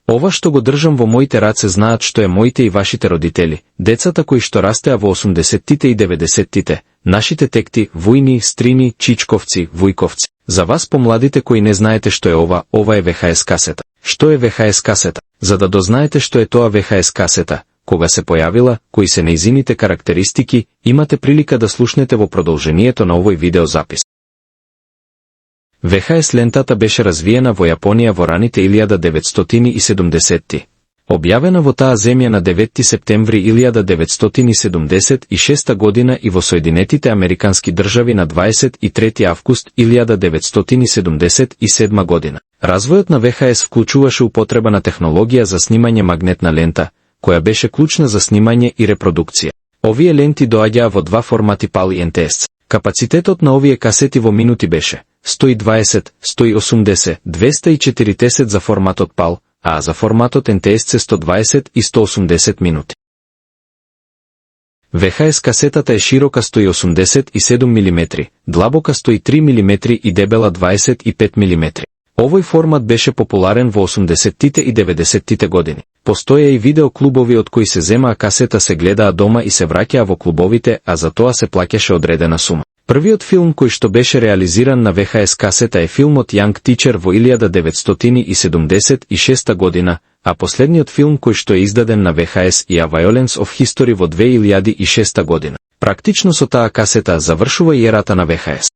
Ова што го држам во моите раце знаат што е моите и вашите родители, децата кои што растеа во 80-тите и 90-тите, нашите текти, вујни, стрини, чичковци, вујковци. За вас помладите кои не знаете што е ова е ВХС касета. Што е ВХС касета? За да дознаете што е тоа ВХС касета, кога се појавила, кои се нејзините карактеристики, имате прилика да слушнете во продолжението на овој видеозапис. ВХС лентата беше развиена во Јапонија во раните 1970-ти. Објавена во таа земја на 9 септември 1976 година и во Соединетите Американски држави на 23 август 1977 година. Развојот на ВХС вклучуваше употреба на технологија за снимање магнетна лента, која беше клучна за снимање и репродукција. Овие ленти доаѓаа во два формати PAL и NTSC. Капацитетот на овие касети во минути беше 120, 180, 240 за форматот PAL, а за форматот NTSC 120 и 180 минути. ВХС касетата е широка 187 мм, длабока 103 мм и дебела 25 мм. Овој формат беше популарен во 80-тите и 90-тите години. Постоја и видеоклубови од кои се земаа касета се гледаа дома и се враќаа во клубовите, а за тоа се плаќаше одредена сума. Првиот филм кој што беше реализиран на ВХС касета е филмот Young Teacher во 1976 година, а последниот филм кој што е издаден на ВХС е A Violence of History во 2006 година. Практично со таа касета завршува и ерата на ВХС.